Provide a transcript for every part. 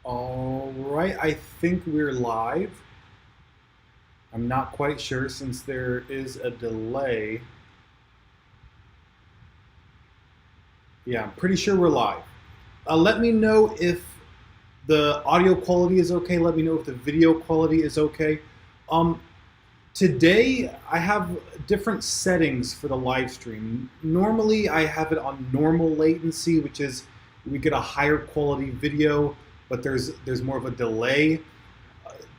All right, I think we're live. I'm not quite sure since there is a delay. Yeah, I'm pretty sure we're live. Let me know if the audio quality is okay. Let me know if the video quality is okay. Um, Today, I have different settings for the live stream. Normally, I have it on normal latency, which is we get a higher quality video, but there's more of a delay.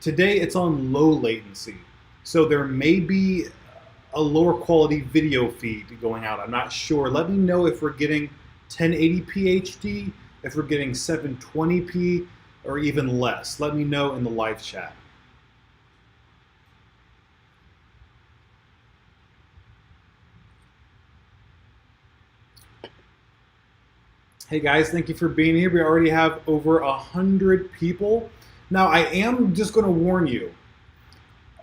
Today, it's on low latency, so there may be a lower quality video feed going out. I'm not sure. Let me know if we're getting 1080p HD, if we're getting 720p, or even less. Let me know in the live chat. Hey guys, thank you for being here. We already have over 100 people. Now, I am just going to warn you,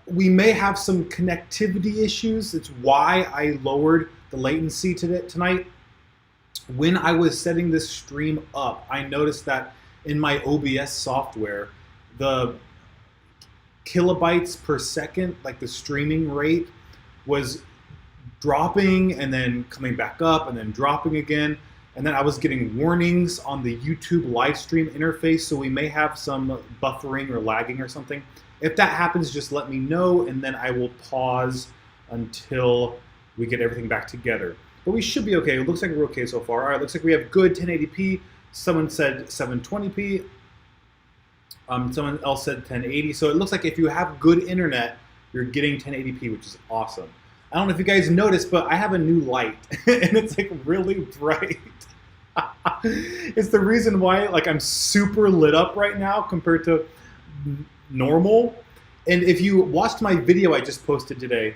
we may have some connectivity issues. It's why I lowered the latency tonight. When I was setting this stream up, I noticed that in my OBS software, the kilobytes per second, like the streaming rate, was dropping and then coming back up and then dropping again. And then I was getting warnings on the YouTube live stream interface, so we may have some buffering or lagging or something. If that happens, just let me know, and then I will pause until we get everything back together. But we should be okay. It looks like we're okay so far. All right, looks like we have good 1080p. Someone said 720p. Someone else said 1080. So it looks like if you have good internet, you're getting 1080p, which is awesome. I don't know if you guys noticed, but I have a new light, and it's like really bright. It's the reason why I'm super lit up right now compared to normal. And if you watched my video I just posted today,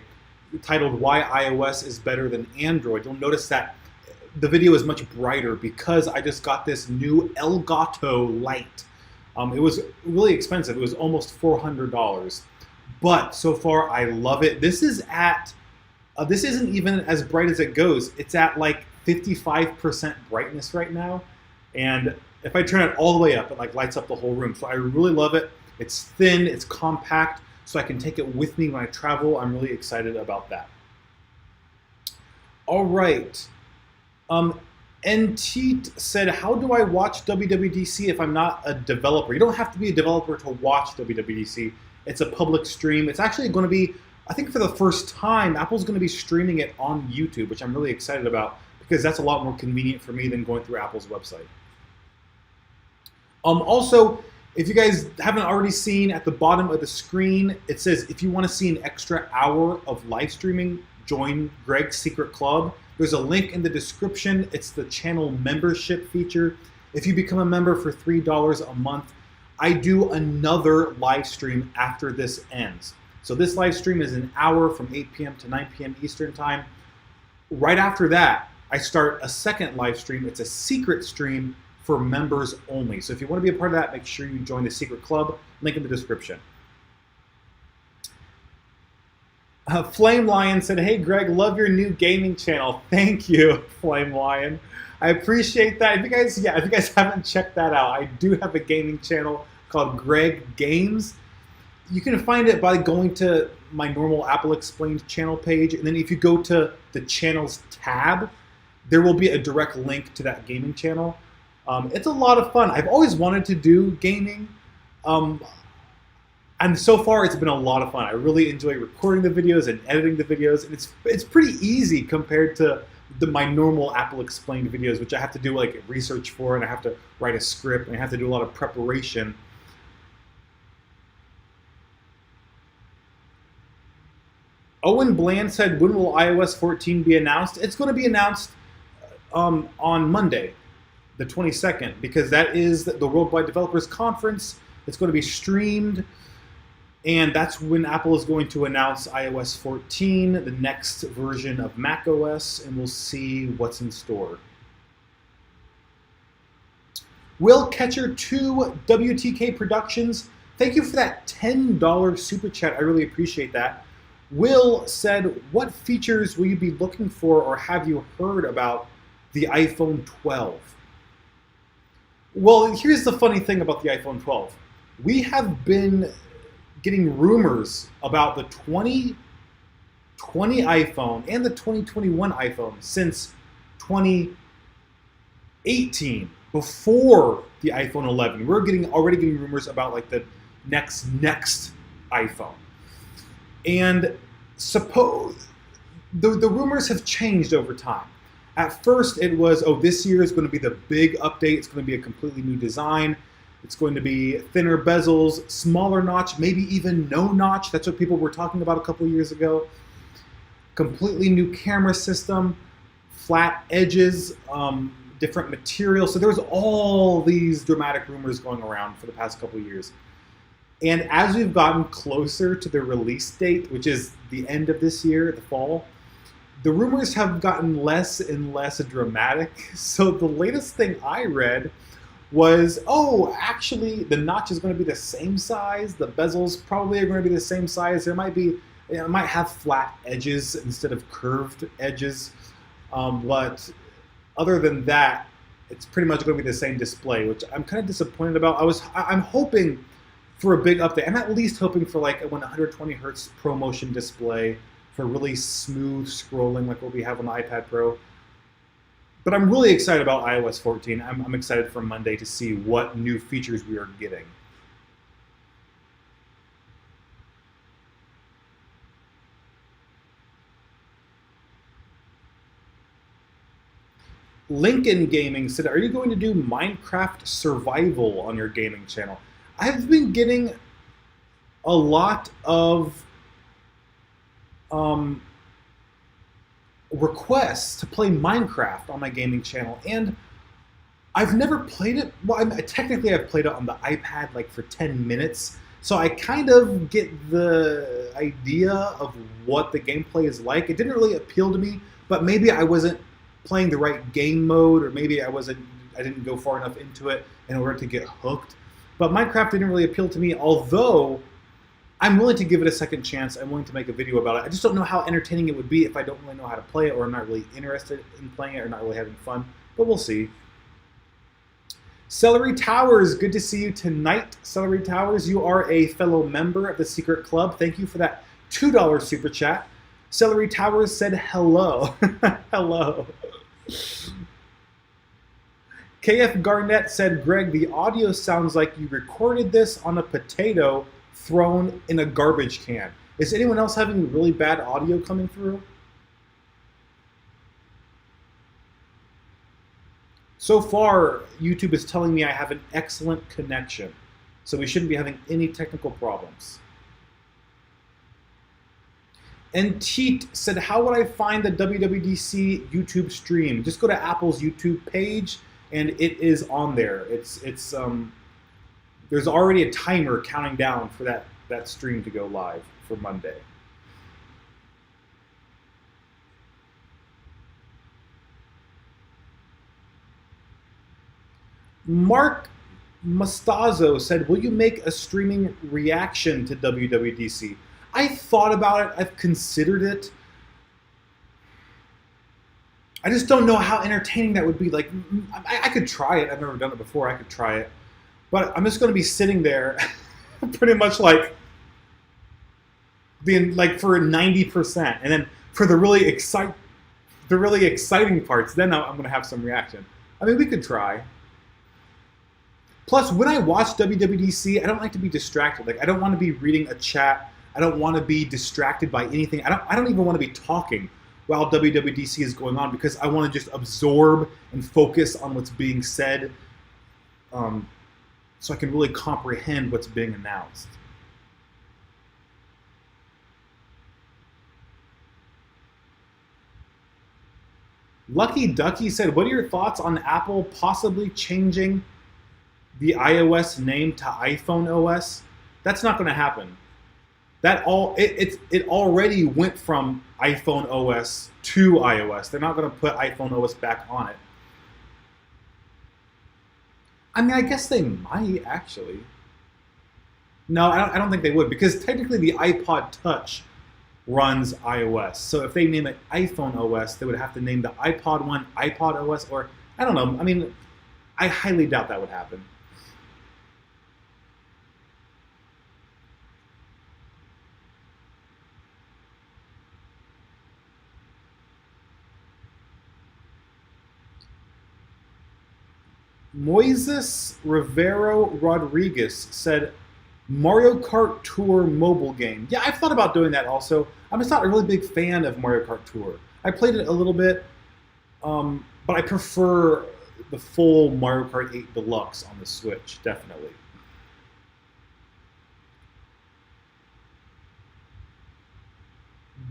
titled "Why iOS is Better Than Android," you'll notice that the video is much brighter because I just got this new Elgato light. It was really expensive. It was almost $400, but so far I love it. This is at this isn't even as bright as it goes. It's at like 55% brightness right now. And if I turn it all the way up, it lights up the whole room. So I really love it. It's thin, it's compact, so I can take it with me when I travel. I'm really excited about that. All right. NT said, how do I watch WWDC if I'm not a developer? You don't have to be a developer to watch WWDC. It's a public stream. It's actually going to be, I think for the first time, Apple's going to be streaming it on YouTube, which I'm really excited about because that's a lot more convenient for me than going through Apple's website. Also, if you guys haven't already seen at the bottom of the screen, it says if you want to see an extra hour of live streaming, join Greg's Secret Club. There's a link in the description. It's the channel membership feature. If you become a member for $3 a month, I do another live stream after this ends. So this live stream is an hour from 8 p.m. to 9 p.m. Eastern time. Right after that, I start a second live stream. It's a secret stream for members only. So if you want to be a part of that, make sure you join the Secret Club. Link in the description. Flame Lion said, hey Greg, love your new gaming channel. Thank you, Flame Lion. I appreciate that. If you guys haven't checked that out, I do have a gaming channel called Greg Games. You can find it by going to my normal Apple Explained channel page, and then if you go to the channels tab, there will be a direct link to that gaming channel. It's a lot of fun. I've always wanted to do gaming, and so far it's been a lot of fun. I really enjoy recording the videos and editing the videos, and it's pretty easy compared to my normal Apple Explained videos, which I have to do research for, and I have to write a script, and I have to do a lot of preparation. Owen Bland said, when will iOS 14 be announced? It's going to be announced on Monday, the 22nd, because that is the Worldwide Developers Conference. It's going to be streamed, and that's when Apple is going to announce iOS 14, the next version of macOS, and we'll see what's in store. Will Catcher 2 WTK Productions, thank you for that $10 super chat. I really appreciate that. Will said, what features will you be looking for or have you heard about the iPhone 12? Well, here's the funny thing about the iPhone 12. We have been getting rumors about the 2020 iPhone and the 2021 iPhone since 2018, before the iPhone 11. We're already getting rumors about like the next iPhone. And suppose the rumors have changed over time. At first, it was, oh, this year is going to be the big update. It's going to be a completely new design. It's going to be thinner bezels, smaller notch, maybe even no notch. That's what people were talking about a couple of years ago. Completely new camera system, flat edges, different materials. So there was all these dramatic rumors going around for the past couple of years. And as we've gotten closer to the release date, which is the end of this year, the fall, the rumors have gotten less and less dramatic. So the latest thing I read was, oh, actually, the notch is going to be the same size. The bezels probably are going to be the same size. There might be, it might have flat edges instead of curved edges. But other than that, it's pretty much going to be the same display, which I'm kind of disappointed about. I'm hoping for a big update. I'm at least hoping for like a 120 hertz ProMotion display for really smooth scrolling like what we have on the iPad Pro. But I'm really excited about iOS 14. I'm excited for Monday to see what new features we are getting. Lincoln Gaming said, are you going to do Minecraft Survival on your gaming channel? I've been getting a lot of requests to play Minecraft on my gaming channel, and I've never played it. Well, technically I've played it on the iPad like for 10 minutes, so I kind of get the idea of what the gameplay is like. It didn't really appeal to me, but maybe I wasn't playing the right game mode, or maybe I didn't go far enough into it in order to get hooked. But Minecraft didn't really appeal to me, although I'm willing to give it a second chance. I'm willing to make a video about it. I just don't know how entertaining it would be if I don't really know how to play it, or I'm not really interested in playing it, or not really having fun. But we'll see. Celery Towers, good to see you tonight. Celery Towers, you are a fellow member of the Secret Club. Thank you for that $2 super chat. Celery Towers said hello. Hello. KF Garnett said, Greg, the audio sounds like you recorded this on a potato thrown in a garbage can. Is anyone else having really bad audio coming through? So far, YouTube is telling me I have an excellent connection, so we shouldn't be having any technical problems. And Teet said, how would I find the WWDC YouTube stream? Just go to Apple's YouTube page, and it is on there. There's already a timer counting down for that stream to go live for Monday. Mark Mustazzo said, will you make a streaming reaction to WWDC? I thought about it. I've considered it. I just don't know how entertaining that would be. Like, I could try it. I've never done it before. I could try it. But I'm just going to be sitting there pretty much like being like for 90%. And then for the really exciting parts, then I'm going to have some reaction. I mean, we could try. Plus, when I watch WWDC, I don't like to be distracted. Like, I don't want to be reading a chat. I don't want to be distracted by anything. I don't even want to be talking while WWDC is going on, because I want to just absorb and focus on what's being said, so I can really comprehend what's being announced. Lucky Ducky said, what are your thoughts on Apple possibly changing the iOS name to iPhone OS? That's not going to happen. It already went from iPhone OS to iOS. They're not going to put iPhone OS back on it. I mean, I guess they might actually. No, I don't think they would, because technically the iPod Touch runs iOS. So if they name it iPhone OS, they would have to name the iPod one iPod OS, or I don't know. I mean, I highly doubt that would happen. Moises Rivero Rodriguez said, Mario Kart Tour mobile game. Yeah, I've thought about doing that also. I'm just not a really big fan of Mario Kart Tour. I played it a little bit, but I prefer the full Mario Kart 8 Deluxe on the Switch, definitely.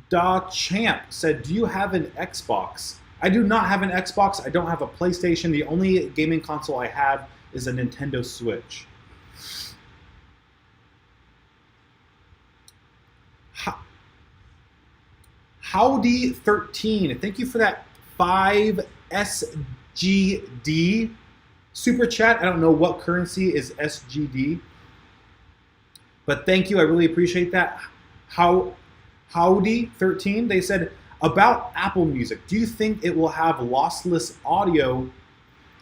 Da Champ said, do you have an Xbox? I do not have an Xbox. I don't have a PlayStation. The only gaming console I have is a Nintendo Switch. Howdy13, thank you for that 5 SGD super chat. I don't know what currency is SGD, but thank you. I really appreciate that. Howdy13, they said, about Apple Music, do you think it will have lossless audio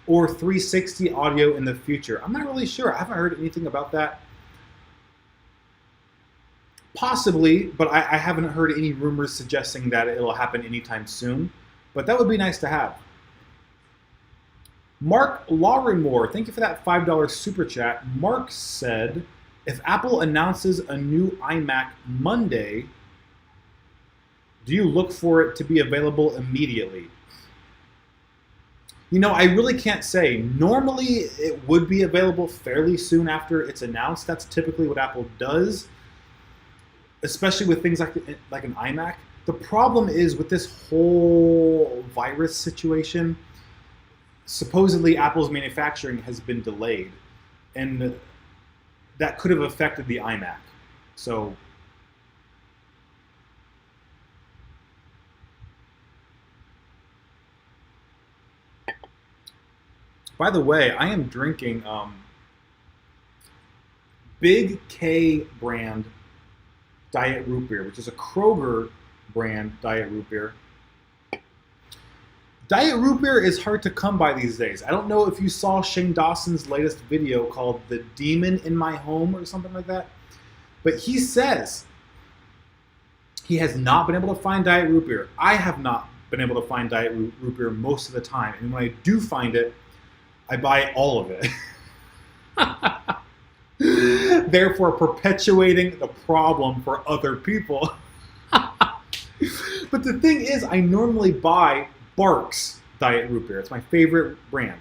or 360 audio in the future? I'm not really sure. I haven't heard anything about that. Possibly, but I haven't heard any rumors suggesting that it'll happen anytime soon. But that would be nice to have. Mark Larimore, thank you for that $5 super chat. Mark said, if Apple announces a new iMac Monday, do you look for it to be available immediately? You know, I really can't say. Normally, it would be available fairly soon after it's announced. That's typically what Apple does, especially with things like an iMac. The problem is with this whole virus situation, supposedly Apple's manufacturing has been delayed, and that could have affected the iMac. So, by the way, I am drinking Big K brand Diet Root Beer, which is a Kroger brand Diet Root Beer. Diet Root Beer is hard to come by these days. I don't know if you saw Shane Dawson's latest video called The Demon in My Home or something like that, but he says he has not been able to find Diet Root Beer. I have not been able to find Diet Root Beer most of the time, and when I do find it, I buy all of it. Therefore perpetuating the problem for other people. But the thing is, I normally buy Barq's Diet Root Beer. It's my favorite brand.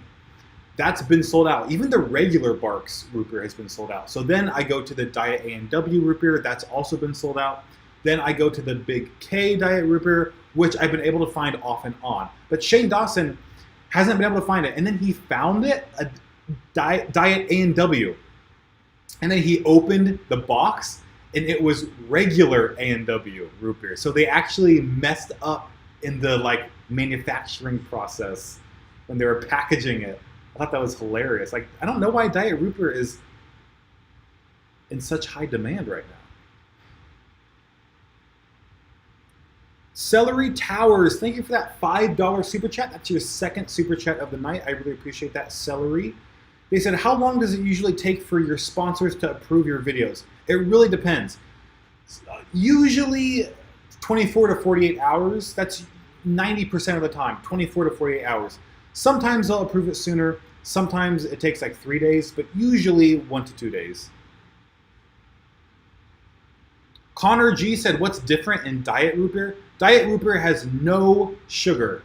That's been sold out. Even the regular Barq's root beer has been sold out. So then I go to the Diet A&W root beer. That's also been sold out. Then I go to the Big K Diet Root Beer, which I've been able to find off and on. But Shane Dawson hasn't been able to find it. And then he found it, a Diet A&W. And then he opened the box, and it was regular A&W root beer. So they actually messed up in the manufacturing process when they were packaging it. I thought that was hilarious. I don't know why Diet Root Beer is in such high demand right now. Celery Towers, thank you for that $5 super chat. That's your second super chat of the night. I really appreciate that, Celery. They said, how long does it usually take for your sponsors to approve your videos? It really depends. Usually 24 to 48 hours. That's 90% of the time, 24 to 48 hours. Sometimes they'll approve it sooner. Sometimes it takes 3 days, but usually 1 to 2 days. Connor G said, what's different in Diet Root Beer? Diet Root Beer has no sugar.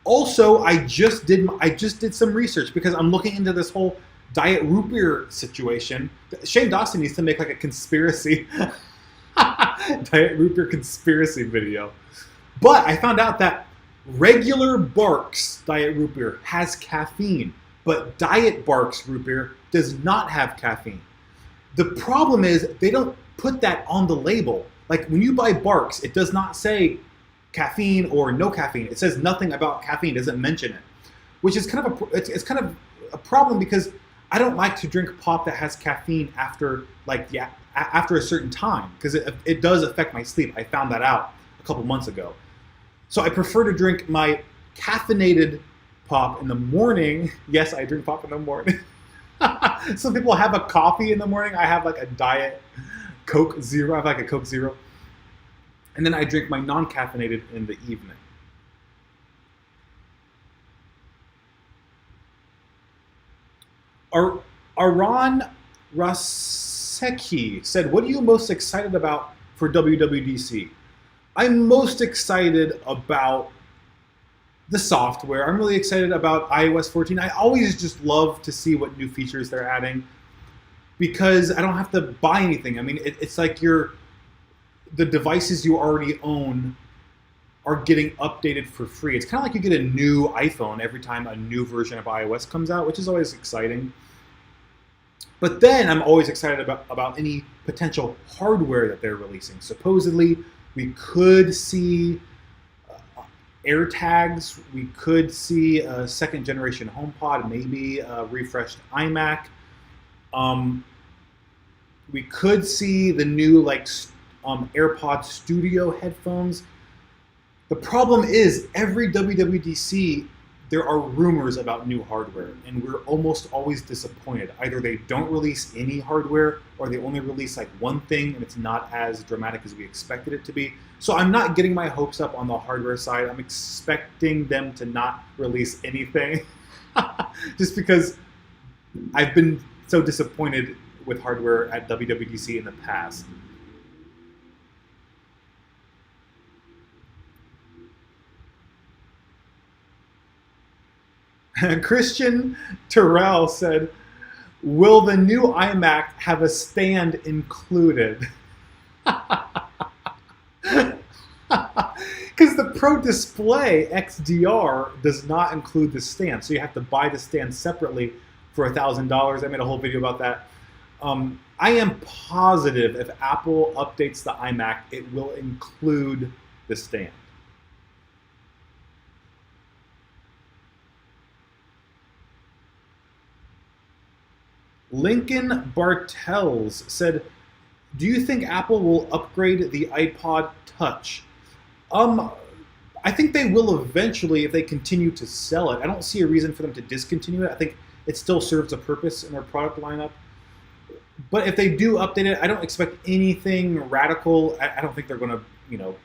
Also, I just did some research because I'm looking into this whole Diet Root Beer situation. Shane Dawson needs to make a conspiracy Diet Root Beer conspiracy video. But I found out that regular Barq's Diet Root Beer has caffeine, but Diet Barq's Root Beer does not have caffeine. The problem is they don't put that on the label. When you buy Barq's, it does not say caffeine or no caffeine. It says nothing about caffeine, it doesn't mention it, which is kind of a problem because I don't like to drink pop that has caffeine after after a certain time because it does affect my sleep. I found that out a couple months ago. So I prefer to drink my caffeinated pop in the morning. Yes, I drink pop in the morning. Some people have a coffee in the morning. I have like a diet Coke Zero. I have like a Coke Zero. And then I drink my non-caffeinated in the evening. Aron Raseki said, what are you most excited about for WWDC? I'm most excited about the software. I'm really excited about iOS 14. I always just love to see what new features they're adding because I don't have to buy anything. I mean, it's like the devices you already own are getting updated for free. It's kind of like you get a new iPhone every time a new version of iOS comes out, which is always exciting. But then I'm always excited about any potential hardware that they're releasing. Supposedly, we could see AirTags, we could see a second generation HomePod, maybe a refreshed iMac. We could see the new AirPod Studio headphones. The problem is every WWDC, there are rumors about new hardware, and we're almost always disappointed. Either they don't release any hardware, or they only release like one thing, and it's not as dramatic as we expected it to be. So I'm not getting my hopes up on the hardware side. I'm expecting them to not release anything, just because I've been so disappointed with hardware at WWDC in the past. Christian Terrell said, will the new iMac have a stand included? Because the Pro Display XDR does not include the stand, so you have to buy the stand separately for $1,000. I made a whole video about that. I am positive if Apple updates the iMac, it will include the stand. Lincoln Bartels said, do you think Apple will upgrade the iPod Touch? I think they will eventually if they continue to sell it. I don't see a reason for them to discontinue it. I think it still serves a purpose in their product lineup. But if they do update it, I don't expect anything radical. I don't think they're going to,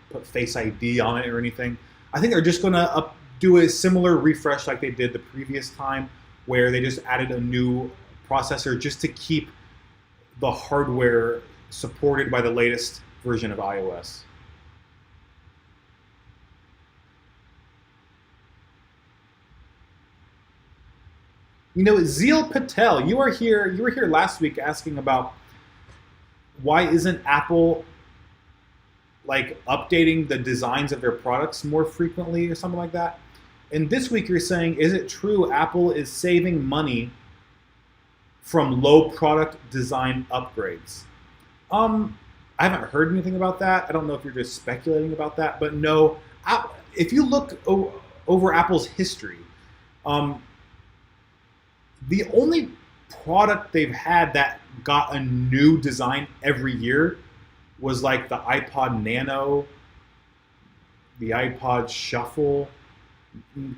put Face ID on it or anything. I think they're just going to do a similar refresh like they did the previous time, where they just added a new processor just to keep the hardware supported by the latest version of iOS. Zeal Patel, you were here last week asking about why isn't Apple updating the designs of their products more frequently or something like that. And this week you're saying, is it true Apple is saving money from low product design upgrades? I haven't heard anything about that. I don't know if you're just speculating about that, but no. If you look over Apple's history, the only product they've had that got a new design every year was like the iPod Nano, the iPod Shuffle,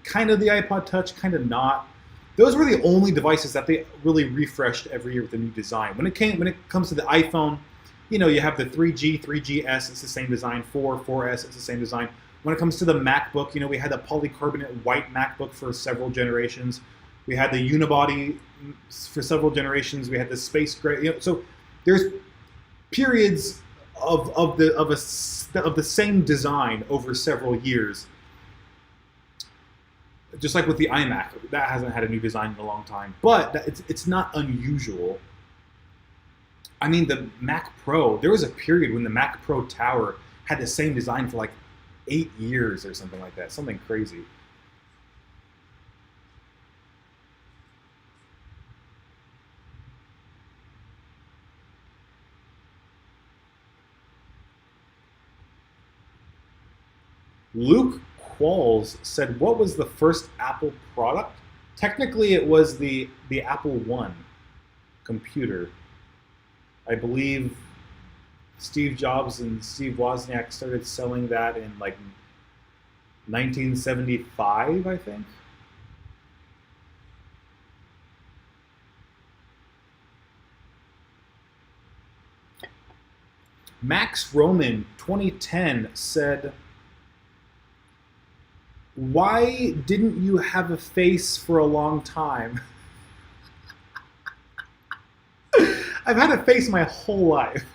kind of the iPod Touch, kind of not. Those were the only devices that they really refreshed every year with a new design. When it comes to the iPhone, you have the 3G, 3GS, it's the same design. 4S, it's the same design. When it comes to the MacBook, we had the polycarbonate white MacBook for several generations. We had the unibody for several generations. We had the space gray. So there's periods of the same design over several years. Just like with the iMac, that hasn't had a new design in a long time, but it's not unusual. I mean, the Mac Pro, there was a period when the Mac Pro Tower had the same design for 8 years or something like that, something crazy. Luke Qualls said, what was the first Apple product? Technically, it was the Apple I computer. I believe Steve Jobs and Steve Wozniak started selling that in 1975, I think. Max Roman 2010 said, "Why didn't you have a face for a long time?" I've had a face my whole life.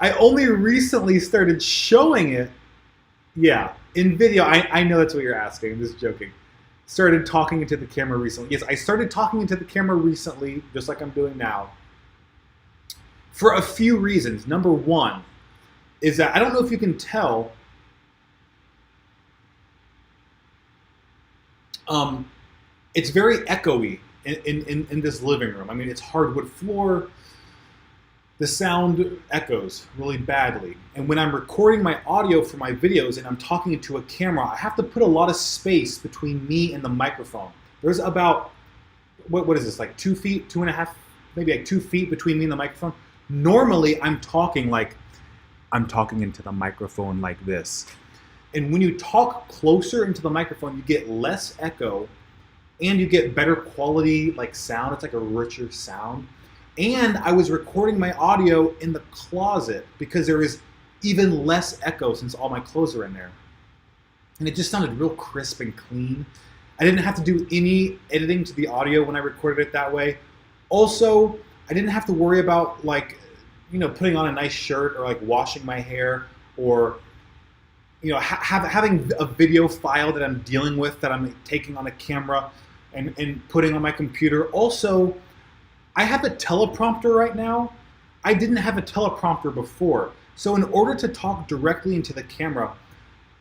I only recently started showing it. Yeah, in video. I know that's what you're asking. I'm just joking. Started talking into the camera recently. Yes, I started talking into the camera recently, just like I'm doing now, for a few reasons. Number one is that I don't know if you can tell, it's very echoey in this living room. I mean, it's hardwood floor. The sound echoes really badly. And when I'm recording my audio for my videos and I'm talking into a camera, I have to put a lot of space between me and the microphone. There's about, what is this, like 2 feet, 2.5, maybe like 2 feet between me and the microphone. Normally, I'm talking into the microphone like this. And when you talk closer into the microphone, you get less echo and you get better quality like sound. It's like a richer sound. And I was recording my audio in the closet because there is even less echo since all my clothes are in there. And it just sounded real crisp and clean. I didn't have to do any editing to the audio when I recorded it that way. Also, I didn't have to worry about like, putting on a nice shirt or like washing my hair or, having a video file that I'm dealing with that I'm taking on a camera and putting on my computer. Also, I have a teleprompter right now. I didn't have a teleprompter before. So in order to talk directly into the camera,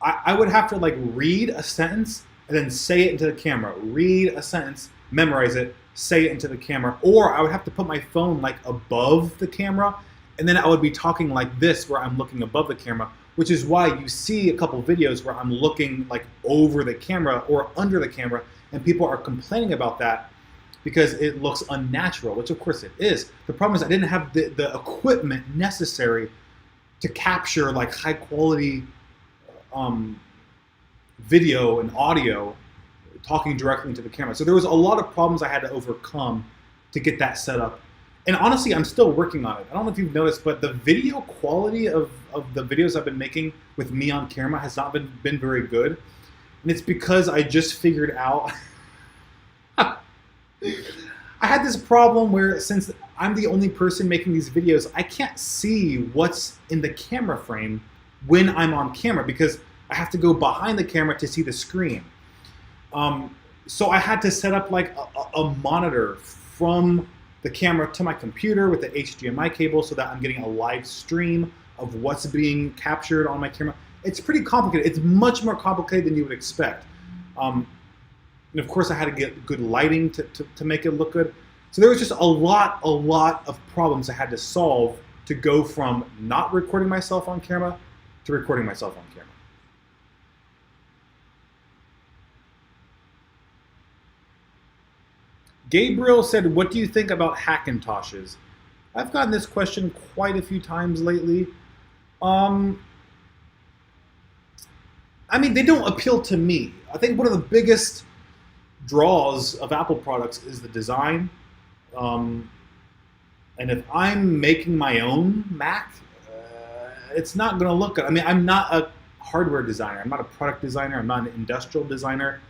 I would have to like read a sentence and then say it into the camera. Read a sentence, memorize it, say it into the camera. Or I would have to put my phone like above the camera and then I would be talking like this where I'm looking above the camera, which is why you see a couple videos where I'm looking like over the camera or under the camera and people are complaining about that because it looks unnatural, which of course it is. The problem is I didn't have the equipment necessary to capture like high quality video and audio talking directly into the camera. So there was a lot of problems I had to overcome to get that set up. And honestly, I'm still working on it. I don't know if you've noticed, but the video quality of the videos I've been making with me on camera has not been very good. And it's because I just figured out I had this problem where since I'm the only person making these videos, I can't see what's in the camera frame when I'm on camera because I have to go behind the camera to see the screen. So I had to set up like a monitor from the camera to my computer with the HDMI cable so that I'm getting a live stream of what's being captured on my camera. It's pretty complicated. It's much more complicated than you would expect. And of course I had to get good lighting to make it look good. So there was just a lot of problems I had to solve to go from not recording myself on camera to recording myself on camera. Gabriel said, "What do you think about Hackintoshes?" I've gotten this question quite a few times lately. I mean, they don't appeal to me. I think one of the biggest draws of Apple products is the design. And if I'm making my own Mac, it's not going to look good. I mean, I'm not a hardware designer. I'm not a product designer. I'm not an industrial designer.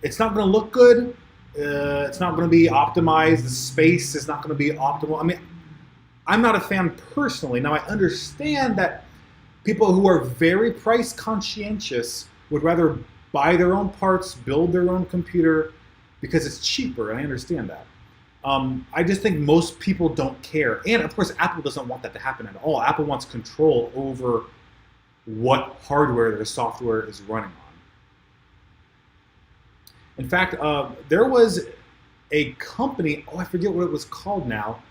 It's not going to look good. It's not going to be optimized. The space is not going to be optimal. I mean, I'm not a fan personally. Now, I understand that people who are very price conscientious would rather buy their own parts, build their own computer because it's cheaper, and I understand that. I just think most people don't care. And of course, Apple doesn't want that to happen at all. Apple wants control over what hardware their software is running on. In fact, there was a company, I forget what it was called now.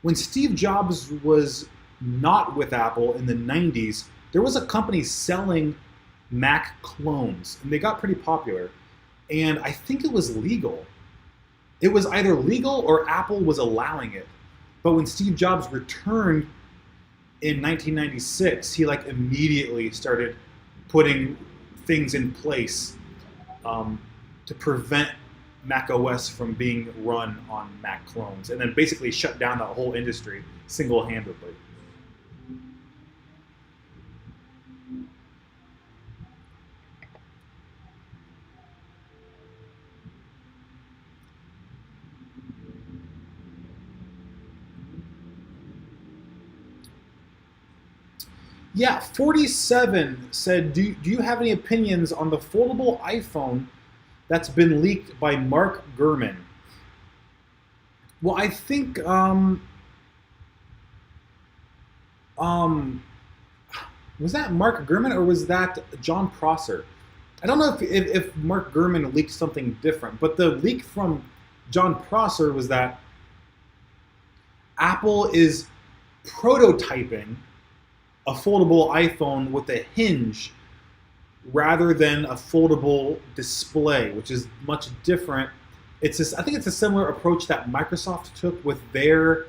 When Steve Jobs was not with Apple in the 90s, there was a company selling Mac clones, and they got pretty popular. And I think it was legal. It was either legal or Apple was allowing it. But when Steve Jobs returned in 1996, he like immediately started putting things in place to prevent Mac OS from being run on Mac clones, and then basically shut down the whole industry single-handedly. Yeah, 47 said, do you have any opinions on the foldable iPhone that's been leaked by Mark Gurman? Well, I think um, was that Mark Gurman or was that John Prosser? I don't know if Mark Gurman leaked something different, but the leak from John Prosser was that Apple is prototyping a foldable iPhone with a hinge rather than a foldable display, which is much different. I think it's a similar approach that Microsoft took with their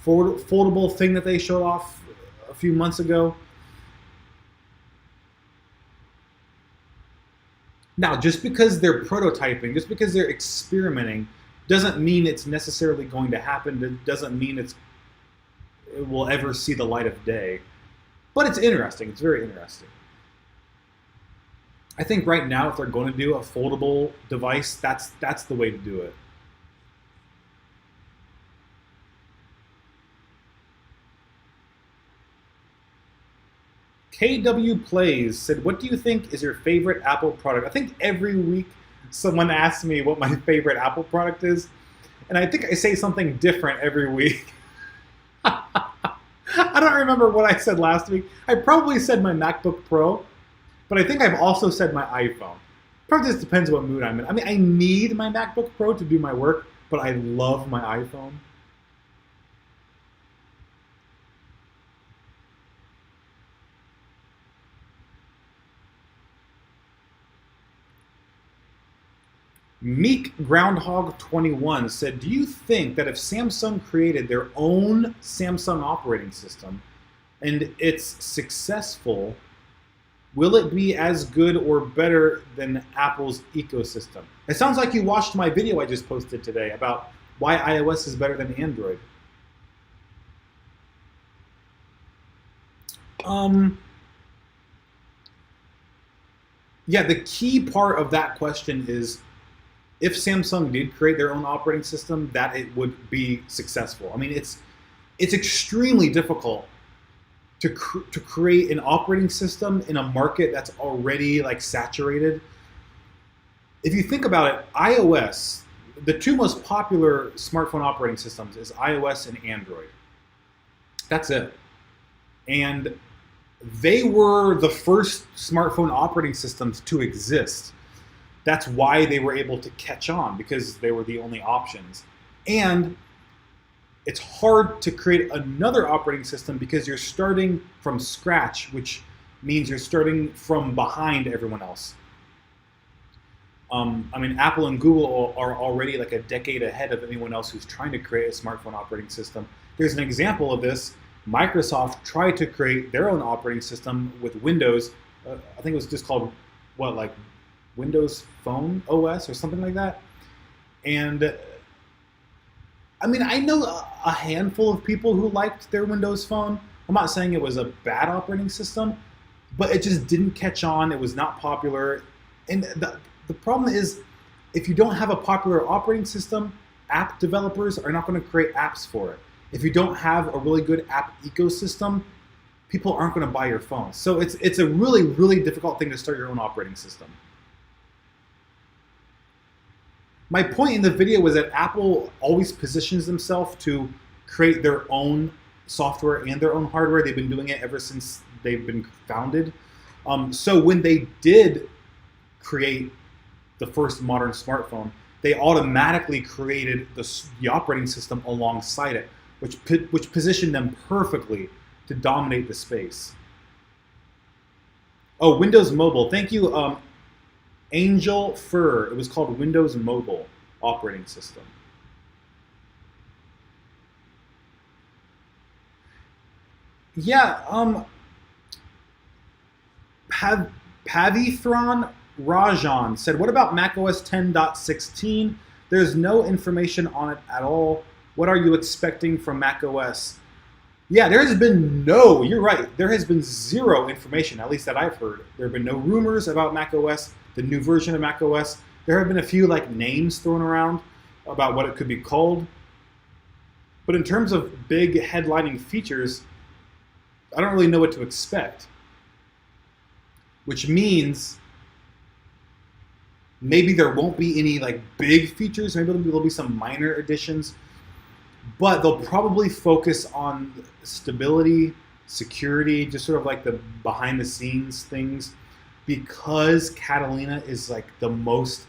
foldable thing that they showed off a few months ago. Now, just because they're prototyping, just because they're experimenting, doesn't mean it's necessarily going to happen. It doesn't mean it will ever see the light of day. But it's interesting. It's very interesting. I think right now, if they're going to do a foldable device, that's the way to do it. KW Plays said, what do you think is your favorite Apple product? I think every week someone asks me what my favorite Apple product is, and I think I say something different every week. I don't remember what I said last week. I probably said my MacBook Pro, but I think I've also said my iPhone. Probably just depends what mood I'm in. I mean, I need my MacBook Pro to do my work, but I love my iPhone. Meek Groundhog 21 said, do you think that if Samsung created their own Samsung operating system and it's successful, will it be as good or better than Apple's ecosystem? It sounds like you watched my video I just posted today about why iOS is better than Android. Yeah, the key part of that question is if Samsung did create their own operating system, that it would be successful. I mean, it's extremely difficult to create an operating system in a market that's already like saturated. If you think about it, iOS, the two most popular smartphone operating systems is iOS and Android. That's it. And they were the first smartphone operating systems to exist. That's why they were able to catch on, because they were the only options. And it's hard to create another operating system because you're starting from scratch, which means you're starting from behind everyone else. I mean, Apple and Google are already like a decade ahead of anyone else who's trying to create a smartphone operating system. There's an example of this. Microsoft tried to create their own operating system with Windows. I think it was just called, like Windows Phone OS or something like that. And I mean, I know a handful of people who liked their Windows Phone. I'm not saying it was a bad operating system, but it just didn't catch on. It was not popular. And the problem is, if you don't have a popular operating system, app developers are not going to create apps for it. If you don't have a really good app ecosystem, people aren't going to buy your phone. So it's a really, really difficult thing to start your own operating system. My point in the video was that Apple always positions themselves to create their own software and their own hardware. They've been doing it ever since they've been founded. So when they did create the first modern smartphone, they automatically created the operating system alongside it, which positioned them perfectly to dominate the space. Oh, Windows Mobile. Thank you, Angel Fur. It was called Windows Mobile operating system. Yeah, Pavithron Rajan said, what about macOS 10.16? There's no information on it at all. What are you expecting from macOS? Yeah, there has been no, you're right, there has been zero information, at least that I've heard. There have been no rumors about macOS, the new version of macOS. There have been a few like names thrown around about what it could be called. But in terms of big headlining features, I don't really know what to expect. Which means maybe there won't be any like big features, maybe there'll be some minor additions, but they'll probably focus on stability, security, just sort of like the behind the scenes things, because Catalina is like the most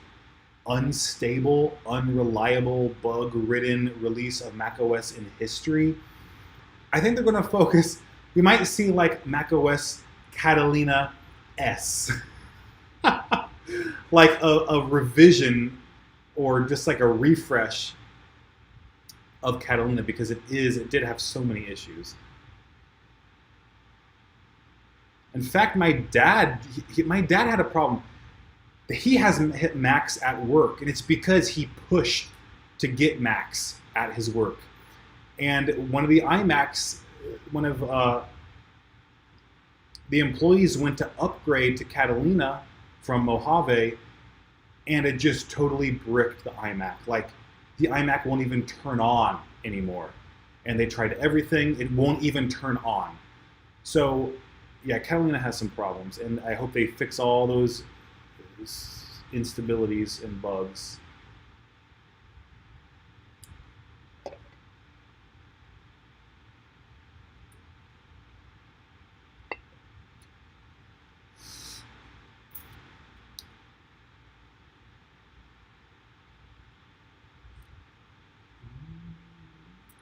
unstable, unreliable, bug-ridden release of macOS in history. I think they're going to focus, we might see like macOS Catalina S. Like a revision or just like a refresh of Catalina, because it did have so many issues. In fact, my dad had a problem. He hasn't hit max at work, and it's because he pushed to get max at his work. And one of the iMacs, the employees went to upgrade to Catalina from Mojave, and it just totally bricked the iMac. Like, the iMac won't even turn on anymore. And they tried everything, it won't even turn on. So, yeah, Catalina has some problems, and I hope they fix all those instabilities and bugs.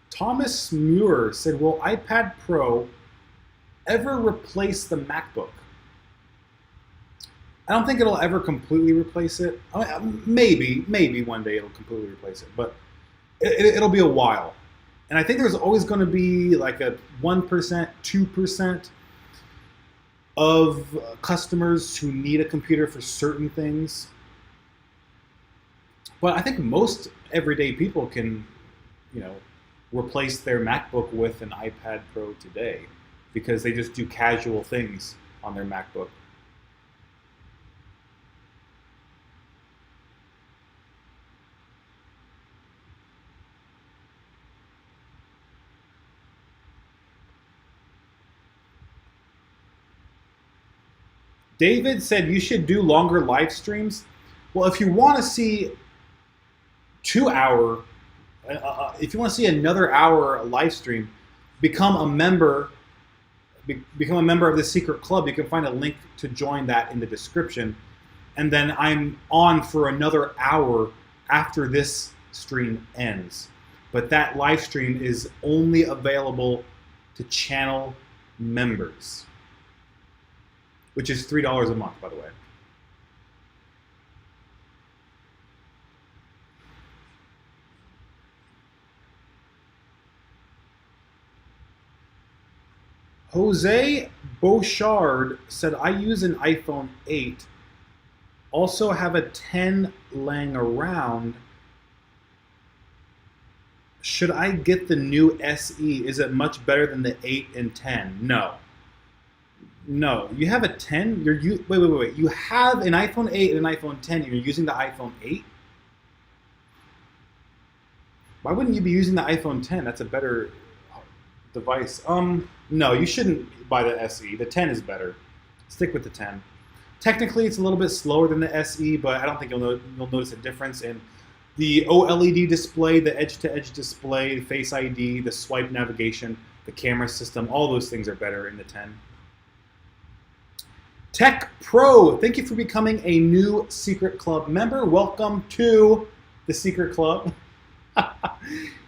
Thomas Muir said, will iPad Pro ever replace the MacBook? I don't think it'll ever completely replace it. I mean, maybe one day it'll completely replace it, but it'll be a while. And I think there's always going to be like a 1%, 2% of customers who need a computer for certain things. But I think most everyday people can, replace their MacBook with an iPad Pro today, because they just do casual things on their MacBook. David said you should do longer live streams. Well, if you want to see 2 hour, if you want to see another hour live stream, become a member of the Secret Club. You can find a link to join that in the description. And then I'm on for another hour after this stream ends. But that live stream is only available to channel members, which is $3 a month, by the way. Jose Beauchard said, I use an iPhone 8. Also have a 10 laying around. Should I get the new SE? Is it much better than the 8 and 10? No. No. You have a 10? Wait. You have an iPhone 8 and an iPhone 10 and you're using the iPhone 8? Why wouldn't you be using the iPhone 10? That's a better device. No, you shouldn't buy the SE. The 10 is better. Stick with the 10. Technically, it's a little bit slower than the SE, but I don't think you'll notice a difference in the OLED display, the edge-to-edge display, Face ID, the swipe navigation, the camera system. All those things are better in the 10. Tech Pro, thank you for becoming a new Secret Club member. Welcome to the Secret Club.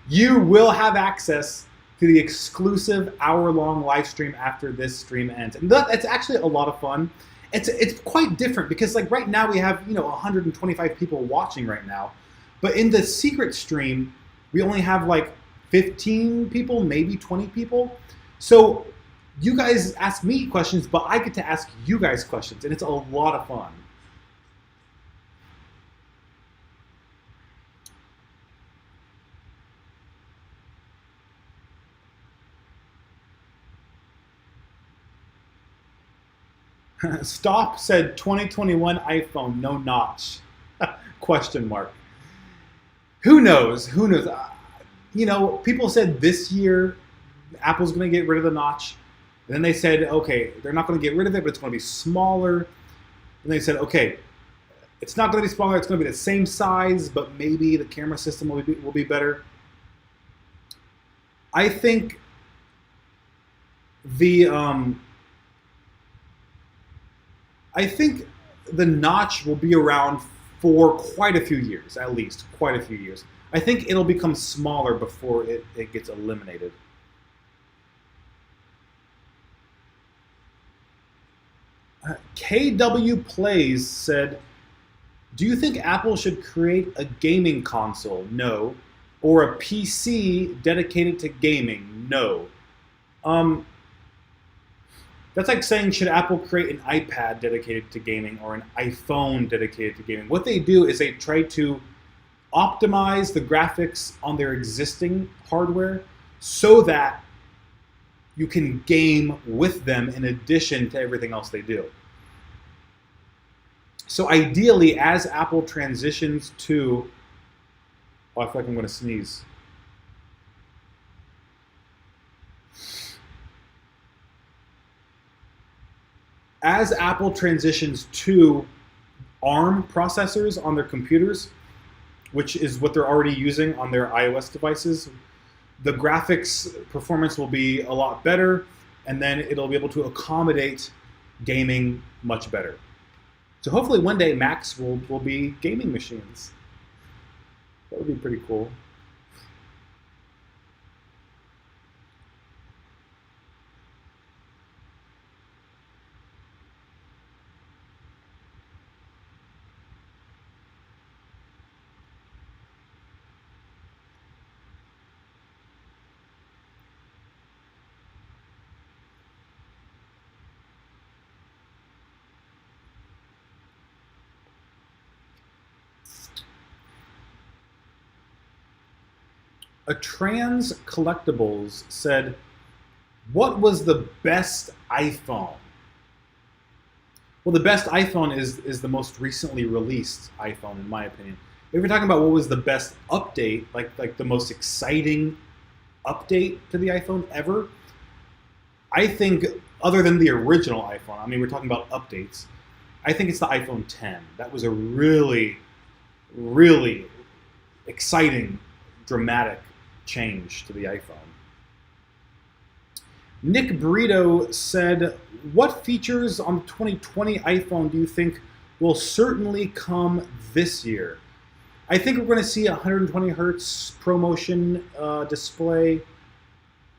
You will have access to the exclusive hour-long live stream after this stream ends. And that's actually a lot of fun. It's quite different because like right now we have 125 people watching right now, but in the secret stream we only have like 15 people, maybe 20 people. So you guys ask me questions, but I get to ask you guys questions, and it's a lot of fun. Stop said 2021 iPhone, no notch. Question mark. Who knows? Who knows? People said this year Apple's going to get rid of the notch. And then they said, okay, they're not going to get rid of it, but it's going to be smaller. And they said, okay, it's not going to be smaller. It's going to be the same size, but maybe the camera system will be better. I think the notch will be around for quite a few years, at least quite a few years. I think it'll become smaller before it gets eliminated. KW Plays said, do you think Apple should create a gaming console? No. Or a PC dedicated to gaming? No. That's like saying, should Apple create an iPad dedicated to gaming or an iPhone dedicated to gaming? What they do is they try to optimize the graphics on their existing hardware so that you can game with them in addition to everything else they do. So ideally, as Apple transitions to... Oh, I feel like I'm going to sneeze. As Apple transitions to ARM processors on their computers, which is what they're already using on their iOS devices, the graphics performance will be a lot better, and then it'll be able to accommodate gaming much better. So hopefully one day Macs will be gaming machines. That would be pretty cool. A Trans Collectibles said, what was the best iPhone? Well, the best iPhone is the most recently released iPhone, in my opinion. If you're talking about what was the best update, like the most exciting update to the iPhone ever, I think, other than the original iPhone, I mean, we're talking about updates, I think it's the iPhone 10. That was a really, really exciting, dramatic change to the iPhone. Nick Burrito said, what features on the 2020 iPhone do you think will certainly come this year? I think we're going to see a 120 hertz ProMotion display.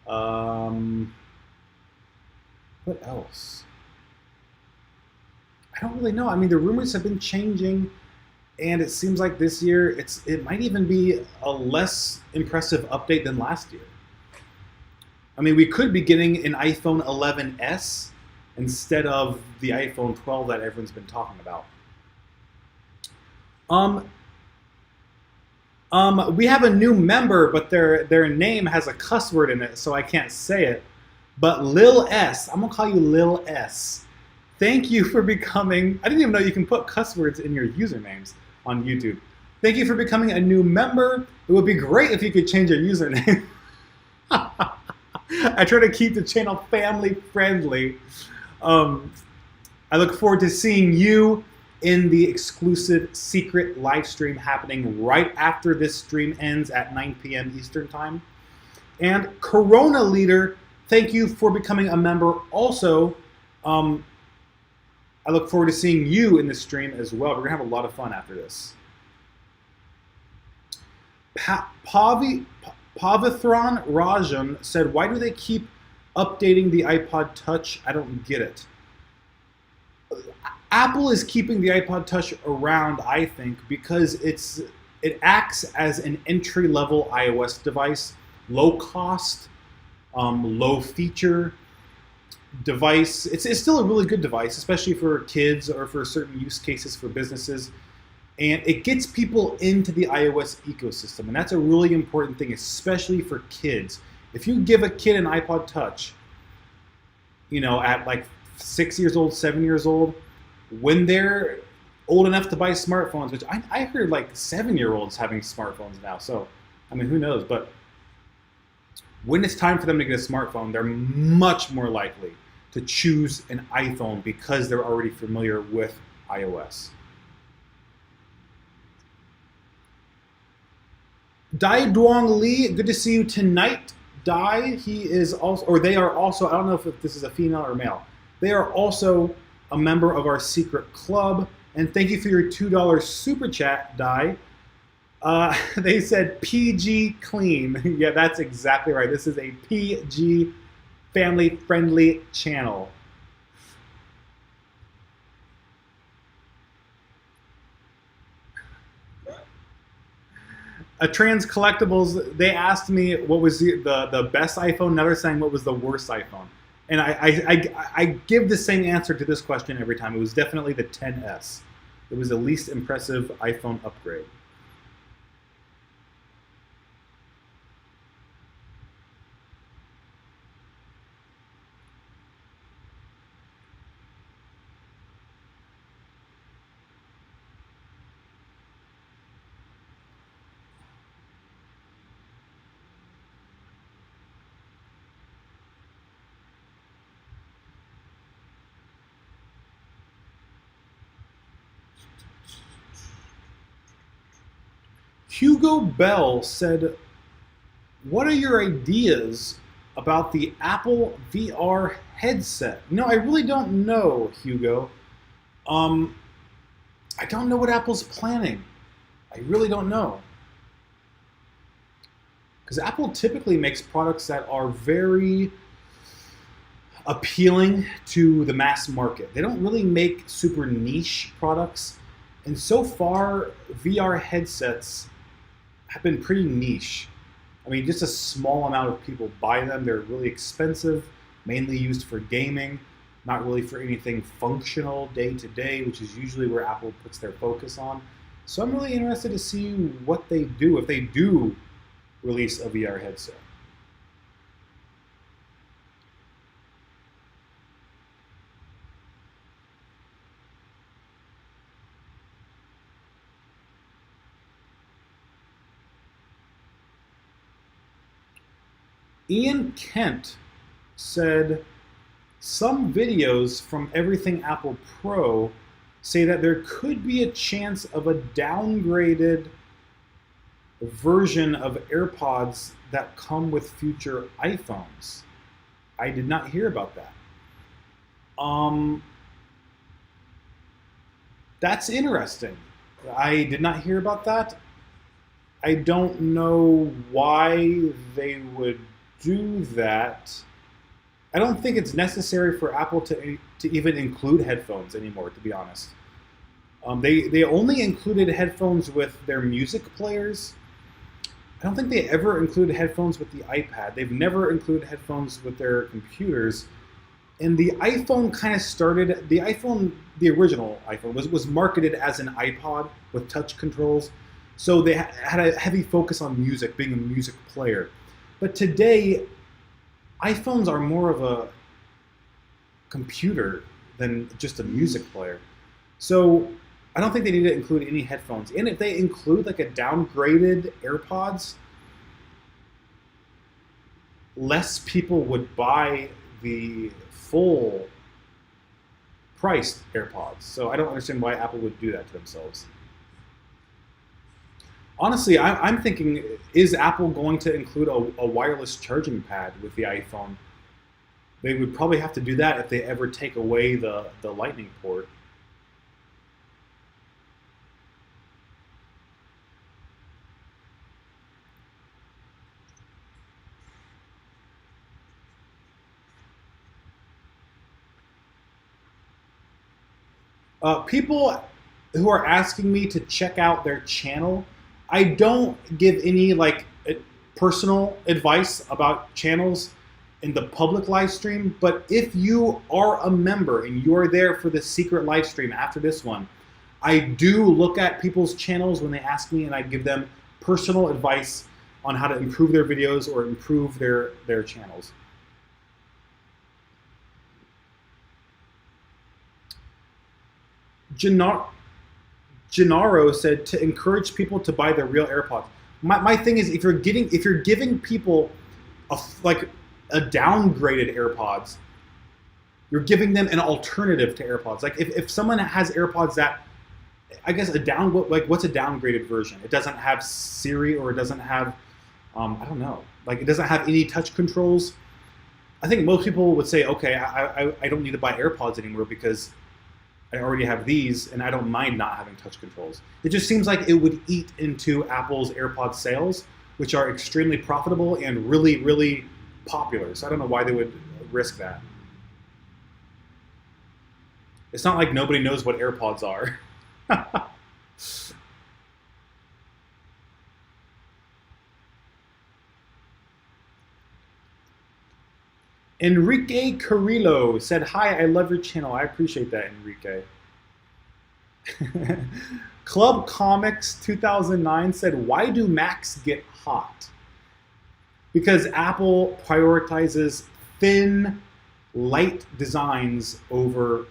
What else? I don't really know. I mean, the rumors have been changing, and it seems like this year it might even be a less impressive update than last year. I mean, we could be getting an iPhone 11s instead of the iPhone 12 that everyone's been talking about. We have a new member, but their name has a cuss word in it, so I can't say it. But Lil S, I'm gonna call you Lil S. Thank you for becoming, I didn't even know you can put cuss words in your usernames on YouTube. Thank you for becoming a new member. It would be great if you could change your username. I try to keep the channel family friendly. I look forward to seeing you in the exclusive secret live stream happening right after this stream ends at 9 p.m. Eastern Time. And Corona Leader, thank you for becoming a member also. I look forward to seeing you in the stream as well. We're going to have a lot of fun after this. Pavithran Rajan said, why do they keep updating the iPod Touch? I don't get it. Apple is keeping the iPod Touch around, I think, because it acts as an entry-level iOS device, low cost, low feature device. It's still a really good device, especially for kids or for certain use cases for businesses. And it gets people into the iOS ecosystem. And that's a really important thing, especially for kids. If you give a kid an iPod Touch, at like 6 years old, 7 years old, when they're old enough to buy smartphones, which I heard like 7-year-olds having smartphones now. So, I mean, who knows? But when it's time for them to get a smartphone, they're much more likely to choose an iPhone because they're already familiar with iOS. Dai Duong Lee, good to see you tonight. Dai, he is also, or they are also, I don't know if this is a female or male, they are also a member of our secret club. And thank you for your $2 super chat, Dai. They said PG clean. Yeah, that's exactly right. This is a PG family-friendly channel. Trans Collectibles, they asked me what was the best iPhone. Now they're saying what was the worst iPhone. And I give the same answer to this question every time. It was definitely the XS. It was the least impressive iPhone upgrade. Hugo Bell said, what are your ideas about the Apple VR headset? You know, I really don't know, Hugo. I don't know what Apple's planning. I really don't know. Because Apple typically makes products that are very appealing to the mass market. They don't really make super niche products. And so far, VR headsets have been pretty niche. I mean, just a small amount of people buy them. They're really expensive, mainly used for gaming, not really for anything functional day to day, which is usually where Apple puts their focus on. So I'm really interested to see what they do, if they do release a VR headset. Ian Kent said, some videos from Everything Apple Pro say that there could be a chance of a downgraded version of AirPods that come with future iPhones. I did not hear about that. That's interesting. I did not hear about that. I don't know why they would do that. I don't think it's necessary for Apple to even include headphones anymore, to be honest. They only included headphones with their music players. I don't think they ever included headphones with the iPad. They've never included headphones with their computers. And the iPhone kind of started, the original iPhone was marketed as an iPod with touch controls. So they had a heavy focus on music, being a music player. But today, iPhones are more of a computer than just a music player. So I don't think they need to include any headphones. And if they include like a downgraded AirPods, less people would buy the full priced AirPods. So I don't understand why Apple would do that to themselves. Honestly, I'm thinking, is Apple going to include a wireless charging pad with the iPhone? They would probably have to do that if they ever take away the Lightning port. People who are asking me to check out their channel, I don't give any like personal advice about channels in the public live stream, but if you are a member and you're there for the secret live stream after this one, I do look at people's channels when they ask me, and I give them personal advice on how to improve their videos or improve their channels. Gennar- Gennaro said to encourage people to buy the real AirPods. My thing is, if you're giving people like a downgraded AirPods, you're giving them an alternative to AirPods. Like if someone has AirPods that, I guess what's a downgraded version? It doesn't have Siri, or it doesn't have, I don't know, like it doesn't have any touch controls. I think most people would say, okay, I don't need to buy AirPods anymore because I already have these, and I don't mind not having touch controls. It just seems like it would eat into Apple's AirPods sales, which are extremely profitable and really, really popular. So I don't know why they would risk that. It's not like nobody knows what AirPods are. Enrique Carrillo said, "Hi, I love your channel." I appreciate that, Enrique. Club Comics 2009 said, "Why do Macs get hot?" Because Apple prioritizes thin, light designs over.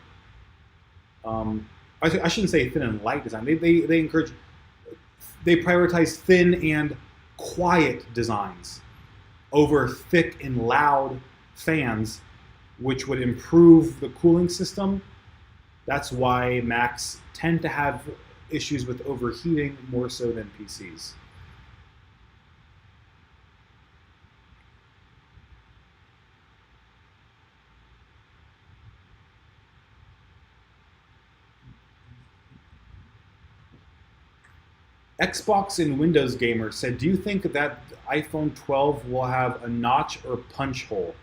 I shouldn't say thin and light design. They encourage. They prioritize thin and quiet designs over thick and loud fans, which would improve the cooling system. That's why Macs tend to have issues with overheating more so than PCs. Xbox and Windows Gamer said, "Do you think that iPhone 12 will have a notch or punch hole?"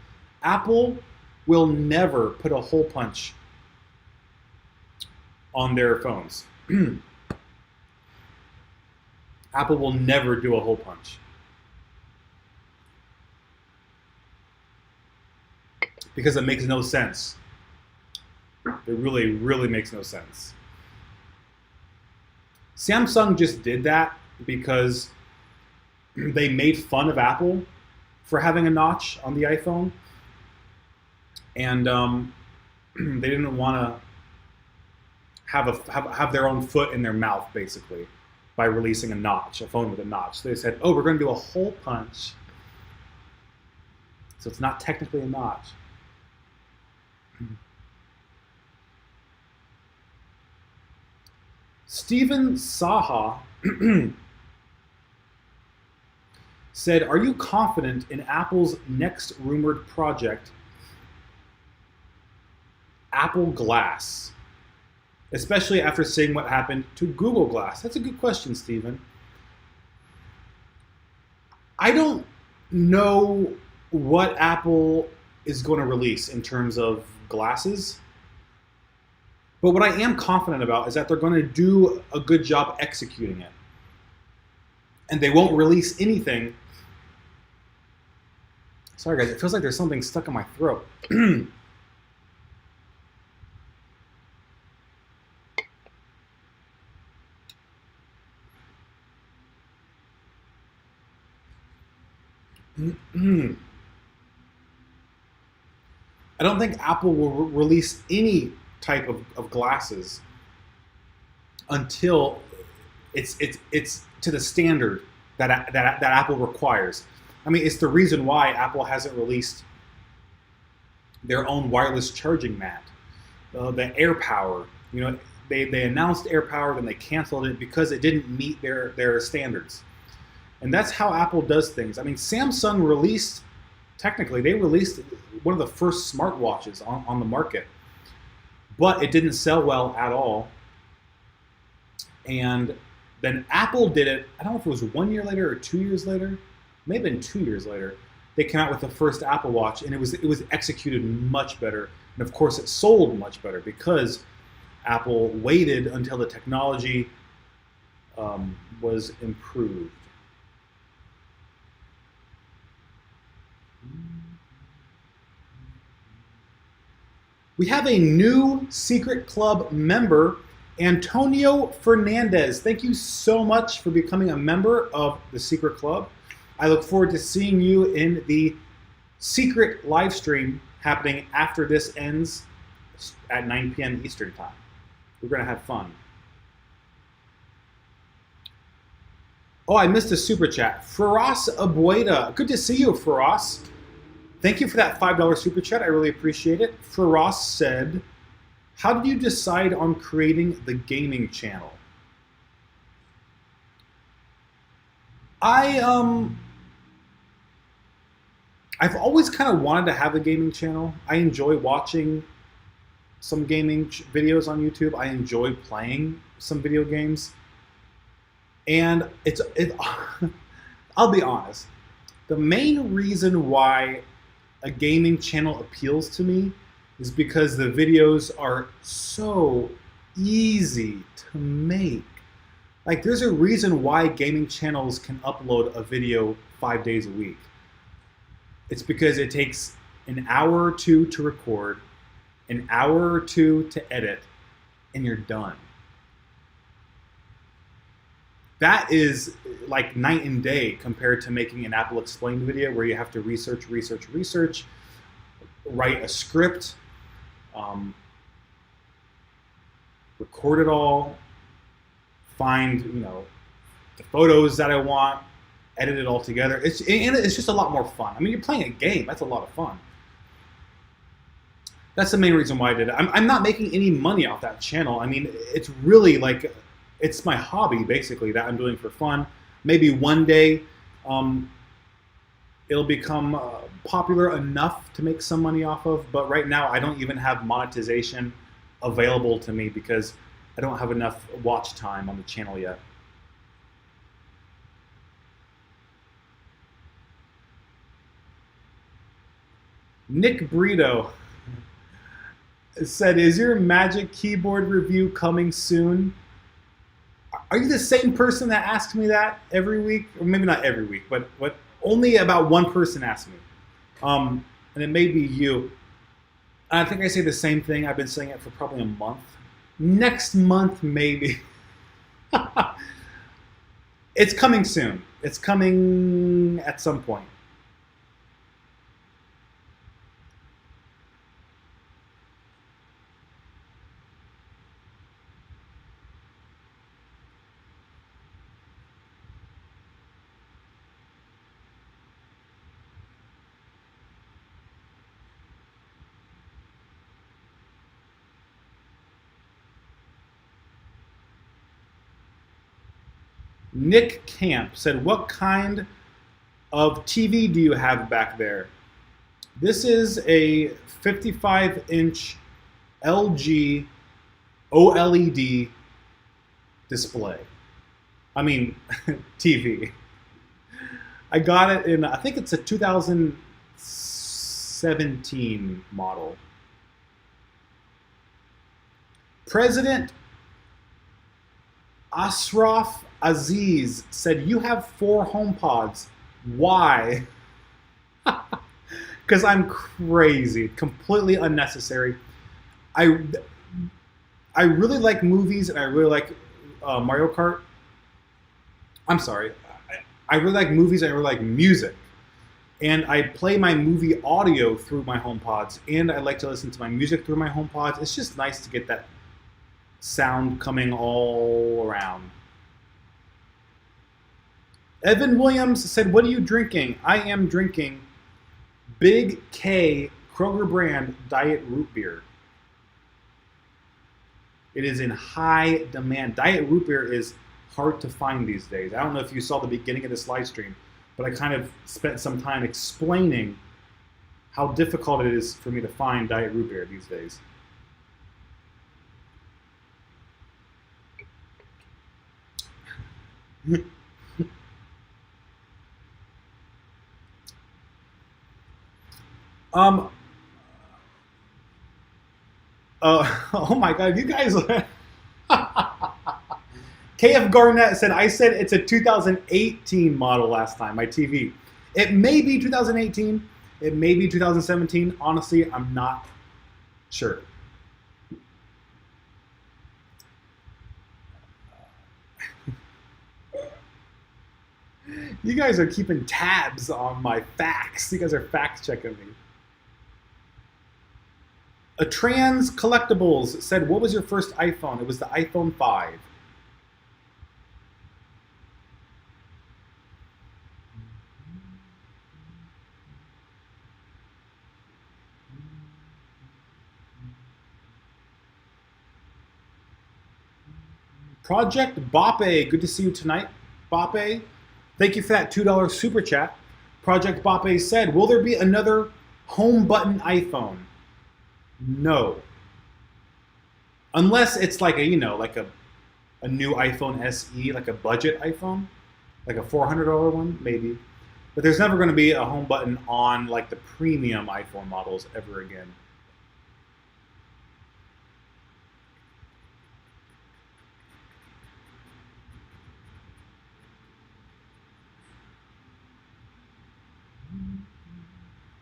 Apple will never put a hole punch on their phones. Apple will never do a hole punch. Because it makes no sense. It really, really makes no sense. Samsung just did that because they made fun of Apple for having a notch on the iPhone. And they didn't want to have their own foot in their mouth, basically, by releasing a phone with a notch. So they said, "Oh, we're going to do a hole punch, so it's not technically a notch." Steven Saha said, "Are you confident in Apple's next rumored project, Apple Glass, especially after seeing what happened to Google Glass?" That's a good question, Stephen. I don't know what Apple is going to release in terms of glasses, but what I am confident about is that they're going to do a good job executing it. And they won't release anything. Sorry guys, it feels like there's something stuck in my throat. I don't think Apple will release any type of glasses until it's to the standard that Apple requires. I mean, it's the reason why Apple hasn't released their own wireless charging mat, the AirPower. You know, they announced AirPower, then they canceled it because it didn't meet their standards. And that's how Apple does things. I mean, Samsung released, technically, they released one of the first smartwatches on the market, but it didn't sell well at all. And then Apple did it, I don't know if it was 1 year later or 2 years later, it may have been 2 years later. They came out with the first Apple Watch, and it was executed much better. And of course, it sold much better because Apple waited until the technology was improved. We have a new Secret Club member, Antonio Fernandez. Thank you so much for becoming a member of the Secret Club. I look forward to seeing you in the secret live stream happening after this ends at 9 p.m. Eastern Time. We're gonna have fun. Oh, I missed a super chat. Faraz Abueda. Good to see you, Faraz. Thank you for that $5 super chat. I really appreciate it. Faraz said, how did you decide on creating the gaming channel? I've always kind of wanted to have a gaming channel. I enjoy watching some gaming videos on YouTube. I enjoy playing some video games. And I'll be honest. The main reason why a gaming channel appeals to me is because the videos are so easy to make. Like, there's a reason why gaming channels can upload a video 5 days a week. It's because it takes an hour or two to record, an hour or two to edit, and you're done. That is like night and day compared to making an Apple Explained video where you have to research, write a script, record it all, find the photos that I want, edit it all together. It's just a lot more fun. I mean, you're playing a game. That's a lot of fun. That's the main reason why I did it. I'm not making any money off that channel. I mean, it's really like, it's my hobby, basically, that I'm doing for fun. Maybe one day it'll become popular enough to make some money off of, but right now I don't even have monetization available to me because I don't have enough watch time on the channel yet. Nick Brito said, is your Magic Keyboard review coming soon? Are you the same person that asks me that every week? Or maybe not every week, but only about one person asks me. And it may be you. And I think I say the same thing. I've been saying it for probably a month. Next month, maybe. It's coming soon. It's coming at some point. Nick Camp said, what kind of TV do you have back there? This is a 55-inch LG OLED display. I mean, TV. I got it in, I think it's a 2017 model. President Ashraf Aziz said, you have 4 HomePods. Why? Because I'm crazy. Completely unnecessary. I really like movies and I really like Mario Kart. I'm sorry. I really like movies and I really like music. And I play my movie audio through my HomePods, and I like to listen to my music through my HomePods. It's just nice to get that sound coming all around. Evan Williams said, what are you drinking? I am drinking Big K Kroger brand Diet Root Beer. It is in high demand. Diet Root Beer is hard to find these days. I don't know if you saw the beginning of this live stream, but I kind of spent some time explaining how difficult it is for me to find Diet Root Beer these days. Oh my God, you guys. KF Garnett said, I said it's a 2018 model last time, my TV. It may be 2018. It may be 2017. Honestly, I'm not sure. You guys are keeping tabs on my facts. You guys are fact checking me. A Trans Collectibles said, what was your first iPhone? It was the iPhone 5. Project Bape, good to see you tonight. Bape, thank you for that $2 super chat. Project Bape said, will there be another home button iPhone? No. Unless it's like a new iPhone SE, like a budget iPhone, like a $400 one, maybe. But there's never going to be a home button on like the premium iPhone models ever again.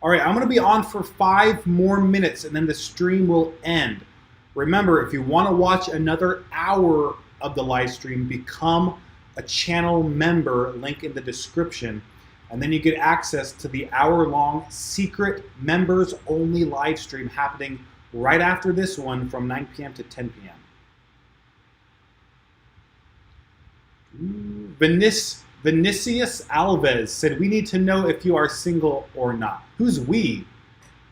All right, I'm going to be on for 5 more minutes and then the stream will end. Remember, if you want to watch another hour of the live stream, become a channel member, link in the description, and then you get access to the hour-long secret members-only live stream happening right after this one from 9 p.m. to 10 p.m. Vinicius Alves said, we need to know if you are single or not. Who's we?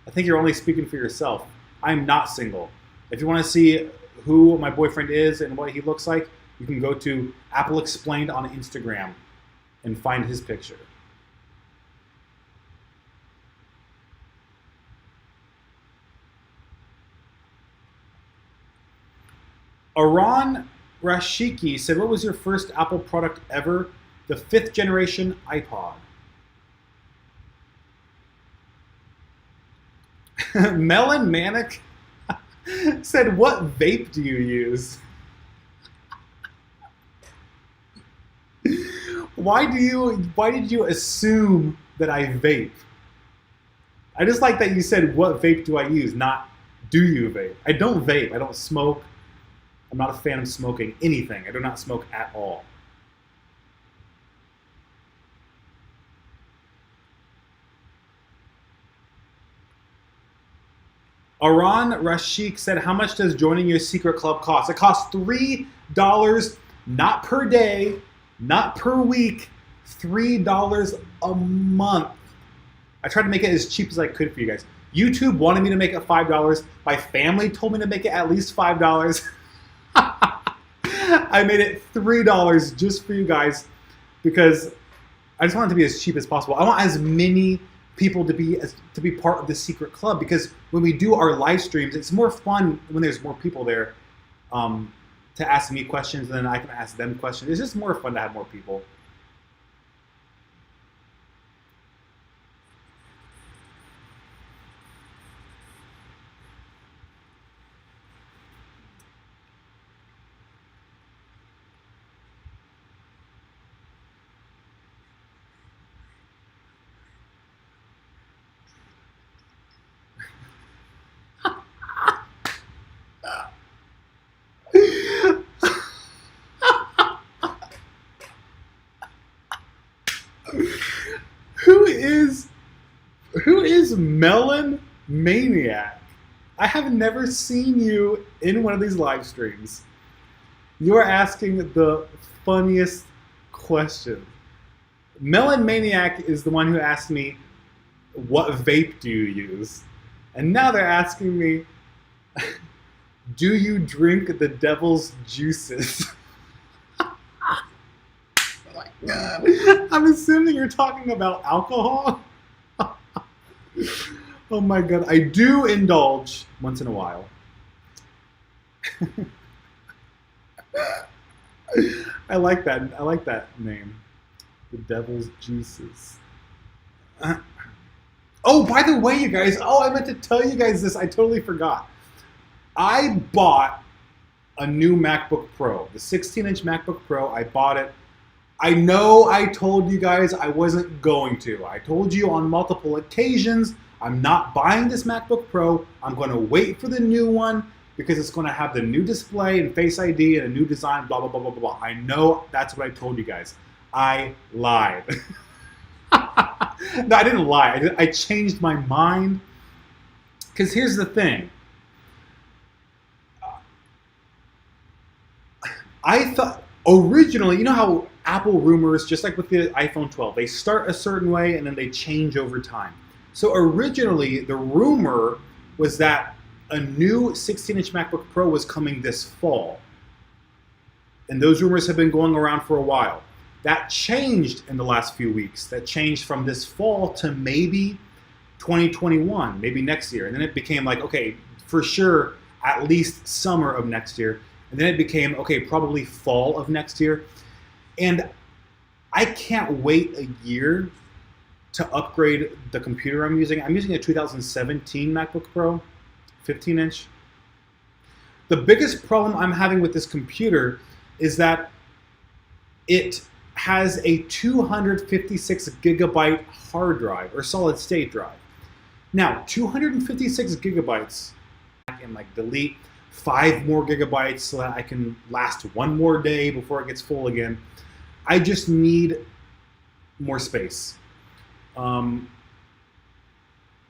I think you're only speaking for yourself. I'm not single. If you want to see who my boyfriend is and what he looks like, you can go to Apple Explained on Instagram and find his picture. Aran Rashiki said, what was your first Apple product ever? The 5th generation iPod. Melon Manic said, what vape do you use? Why did you assume that I vape? I just like that you said, what vape do I use, not do you vape? I don't vape. I don't smoke. I'm not a fan of smoking anything. I do not smoke at all. Aran Rashik said, how much does joining your secret club cost? It costs $3, not per day, not per week, $3 a month. I tried to make it as cheap as I could for you guys. YouTube wanted me to make it $5. My family told me to make it at least $5. I made it $3 just for you guys because I just want it to be as cheap as possible. I want as many people to be part of the secret club, because when we do our live streams, it's more fun when there's more people there to ask me questions, and then I can ask them questions. It's just more fun to have more people. Who is Melon Maniac? I have never seen you in one of these live streams. You are asking the funniest question. Melon Maniac is the one who asked me, what vape do you use? And now they're asking me, do you drink the devil's juices? Oh my God. I'm assuming you're talking about alcohol? Oh my God, I do indulge once in a while. I like that name. The Devil's Juices. Oh, by the way, you guys, I meant to tell you guys this. I totally forgot. I bought a new MacBook Pro, the 16-inch MacBook Pro. I bought it. I know I told you guys I wasn't going to. I told you on multiple occasions, I'm not buying this MacBook Pro. I'm going to wait for the new one because it's going to have the new display and Face ID and a new design, blah, blah, blah, blah, blah. I know that's what I told you guys. I lied. No, I didn't lie. I changed my mind. Because here's the thing. I thought originally, you know how Apple rumors, just like with the iPhone 12, they start a certain way and then they change over time. So originally, the rumor was that a new 16-inch MacBook Pro was coming this fall. And those rumors have been going around for a while. That changed in the last few weeks. That changed from this fall to maybe 2021, maybe next year. And then it became like, okay, for sure, at least summer of next year. And then it became, okay, probably fall of next year. And I can't wait a year to upgrade the computer I'm using. I'm using a 2017 MacBook Pro, 15-inch. The biggest problem I'm having with this computer is that it has a 256 gigabyte hard drive or solid state drive. Now, 256 gigabytes, I can like delete 5 more gigabytes so that I can last one more day before it gets full again. I just need more space. And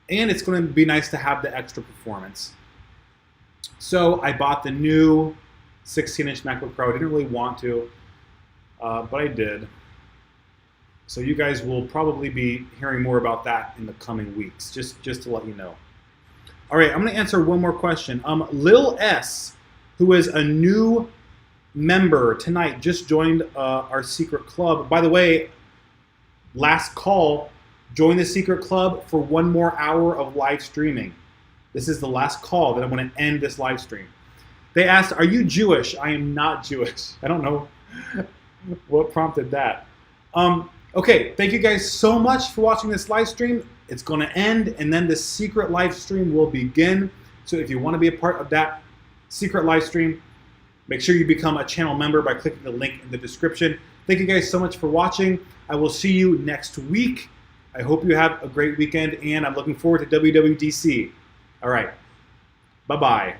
it's going to be nice to have the extra performance. So I bought the new 16-inch MacBook Pro. I didn't really want to, but I did. So you guys will probably be hearing more about that in the coming weeks, just to let you know. All right, I'm going to answer one more question. Lil S, who is a new member tonight, just joined our secret club. By the way, last call, join the secret club for 1 more hour of live streaming. This is the last call that I'm going to end this live stream. They asked, are you Jewish? I am not Jewish. I don't know what prompted that. Okay, thank you guys so much for watching this live stream. It's going to end, and then the secret live stream will begin. So if you want to be a part of that secret live stream, make sure you become a channel member by clicking the link in the description. Thank you guys so much for watching. I will see you next week. I hope you have a great weekend, and I'm looking forward to WWDC. All right, bye-bye.